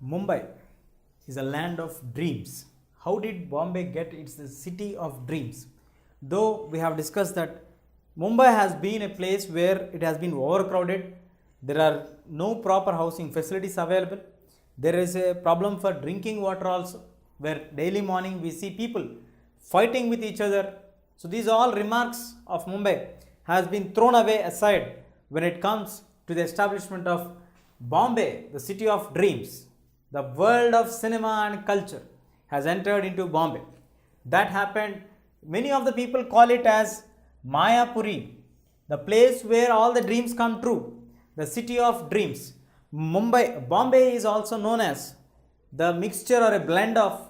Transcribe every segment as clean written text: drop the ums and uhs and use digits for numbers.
Mumbai is a land of dreams. How did Bombay get its city of dreams? Though we have discussed that Mumbai has been a place where it has been overcrowded, there are no proper housing facilities available, there is a problem for drinking water also, where daily morning we see people fighting with each other. So these all remarks of Mumbai has been thrown away aside when it comes to the establishment of Bombay, the city of dreams. The world of cinema and culture has entered into Bombay. That happened, many of the people call it as Mayapuri, the place where all the dreams come true, the city of dreams. Bombay is also known as the mixture or a blend of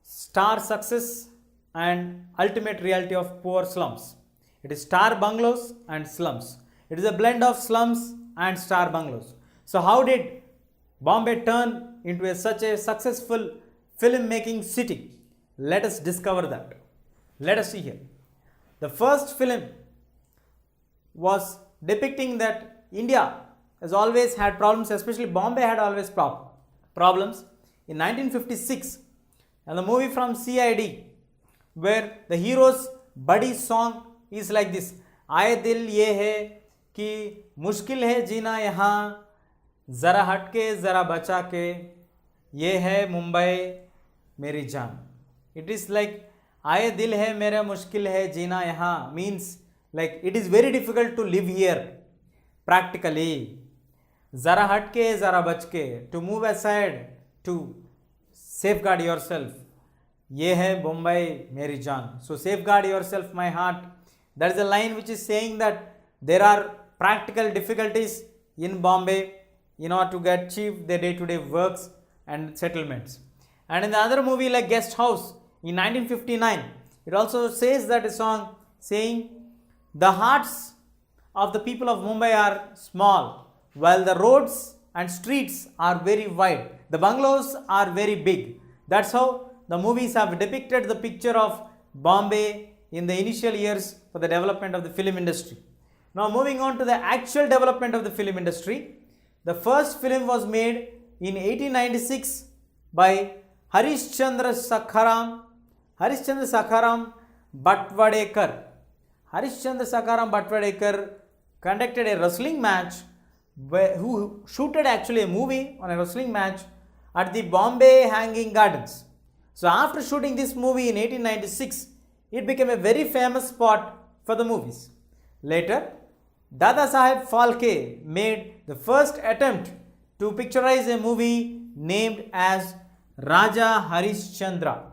star success and ultimate reality of poor slums. It is star bungalows and slums. It is a blend of slums and star bungalows. So how did Bombay turn into such a successful film-making city? Let us discover that. Let us see here. The first film was depicting that India has always had problems, especially Bombay had always problems. In 1956, and the movie from CID, where the hero's buddy song is like this: आए दिल ये है कि मुश्किल है जीना यहाँ, ज़रा हटके ज़रा बचा के, ये है मुंबई मेरी जान. It is like आए दिल है मेरा मुश्किल है जीना यहाँ, means like it is very difficult to live here practically. ज़रा हटके ज़रा बच के, to move aside, to safeguard yourself. ये है मुंबई मेरी जान. So safeguard yourself, my heart. That is a line which is saying that there are practical difficulties in Bombay in order to achieve their day-to-day works and settlements. And in the other movie like Guest House in 1959, it also says that a song saying the hearts of the people of Mumbai are small, while the roads and streets are very wide. The bungalows are very big. That's how the movies have depicted the picture of Bombay in the initial years for the development of the film industry. Now moving on to the actual development of the film industry. The first film was made in 1896 by Harishchandra Sakharam Bhatwadekar. Harishchandra Sakharam Bhatwadekar conducted a wrestling match who shooted actually a movie on a wrestling match at the Bombay Hanging Gardens. So after shooting this movie in 1896, it became a very famous spot for the movies. Later, Dada Saheb Phalke made the first attempt to picturize a movie named as Raja Harishchandra.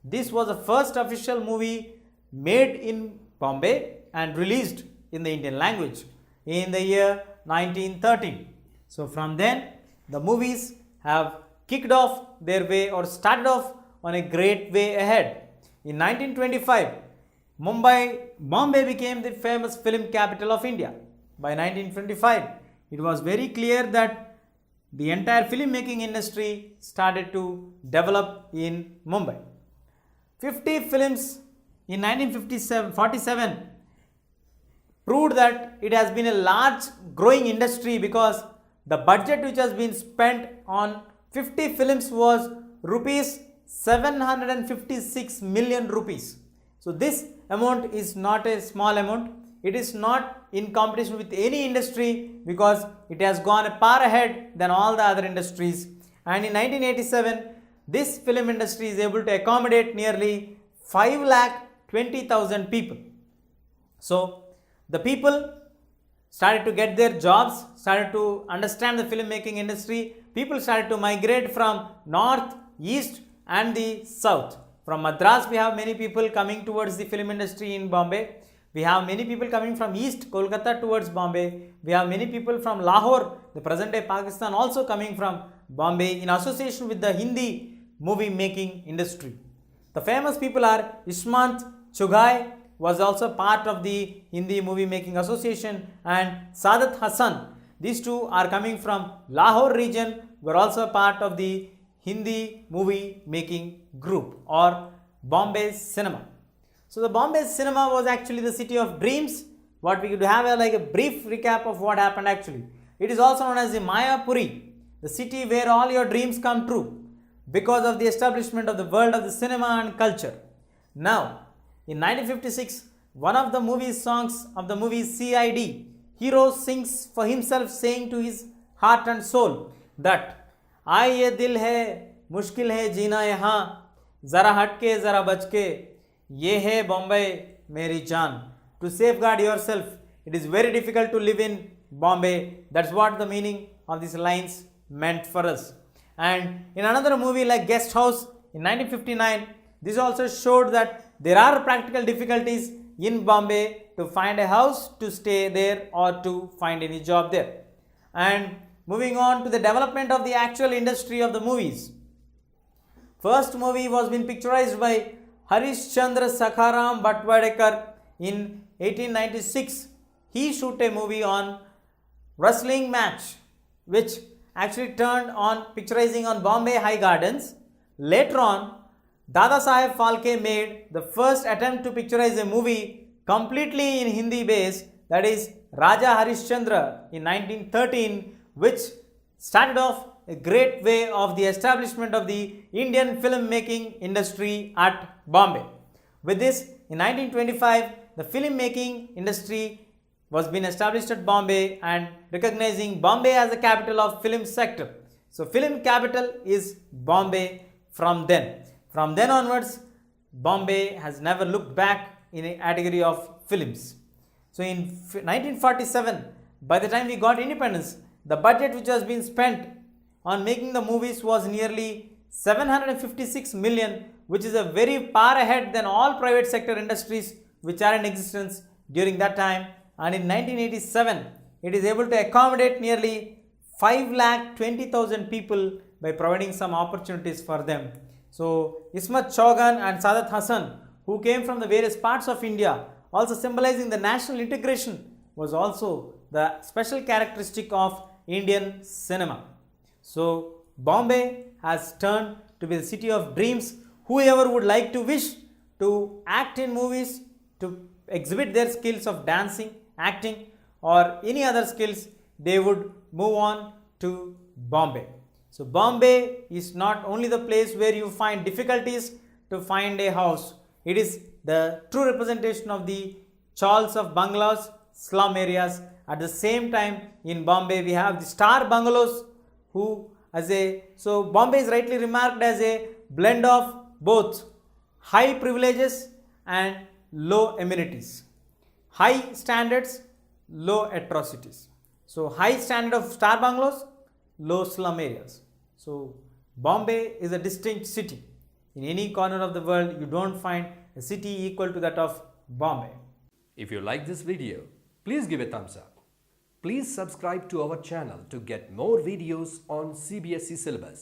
This was the first official movie made in Bombay and released in the Indian language in the year 1913. So from then, the movies have kicked off their way or started off on a great way ahead. In 1925, Bombay became the famous film capital of India. By 1925, it was very clear that the entire filmmaking industry started to develop in Mumbai. 50 films in 1947 proved that it has been a large growing industry, because the budget which has been spent on 50 films was rupees 756 million rupees. So this amount is not a small amount. It is not in competition with any industry, because it has gone far ahead than all the other industries. And in 1987, this film industry is able to accommodate nearly 5,20,000 people. So the people started to get their jobs, started to understand the filmmaking industry. People started to migrate from north, east and the south. From Madras, we have many people coming towards the film industry in Bombay. We have many people coming from east, Kolkata, towards Bombay. We have many people from Lahore, the present day Pakistan, also coming from Bombay in association with the Hindi movie making industry. The famous people are Ishmant Chughai, was also part of the Hindi movie making association, and Sadat Hassan. These two are coming from Lahore region, were also part of the Hindi movie making group or Bombay cinema. So the Bombay cinema was actually the city of dreams. What we could have like a brief recap of what happened actually. It is also known as the Mayapuri. the city where all your dreams come true because of the establishment of the world of the cinema and culture. Now, in 1956, one of the movie songs of the movie CID, hero sings for himself saying to his heart and soul that "आए ये दिल है मुश्किल है जीना यहाँ ज़रा हटके ज़रा बचके ये है बॉम्बे मेरी जान." To safeguard yourself, it is very difficult to live in Bombay. That's what the meaning of these lines meant for us. And in another movie like Guest House in 1959, this also showed that there are practical difficulties in Bombay to find a house to stay there or to find any job there. And moving on to the development of the actual industry of the movies. First movie was been picturized by Harish Chandra Sakharam Bhatwadekar in 1896. He shot a movie on wrestling match which actually turned on picturizing on Bombay High Gardens. Later on, Dada Saheb Phalke made the first attempt to picturize a movie completely in Hindi base, that is Raja Harishchandra in 1913, which started off a great way of the establishment of the Indian filmmaking industry at Bombay. With this, in 1925, the filmmaking industry was being established at Bombay and recognizing Bombay as the capital of film sector. So, film capital is Bombay from then. From then onwards, Bombay has never looked back in a category of films. So, in 1947, by the time we got independence, the budget which has been spent on making the movies was nearly 756 million, which is a very far ahead than all private sector industries which are in existence during that time. And in 1987, it is able to accommodate nearly 5,20,000 people by providing some opportunities for them. So, Ismat Chaugan and Sadat Hasan, who came from the various parts of India, also symbolizing the national integration, was also the special characteristic of Indian cinema. So, Bombay has turned to be the city of dreams. Whoever would like to wish to act in movies, to exhibit their skills of dancing, acting or any other skills, they would move on to Bombay. So, Bombay is not only the place where you find difficulties to find a house, it is the true representation of the chawls of bungalows, slum areas. At the same time, in Bombay, we have the star bungalows so Bombay is rightly remarked as a blend of both high privileges and low amenities, high standards, low atrocities. So, high standard of star bungalows, low slum areas. So, Bombay is a distinct city. In any corner of the world, you don't find a city equal to that of Bombay. If you like this video, please give a thumbs up. Please subscribe to our channel to get more videos on CBSE syllabus.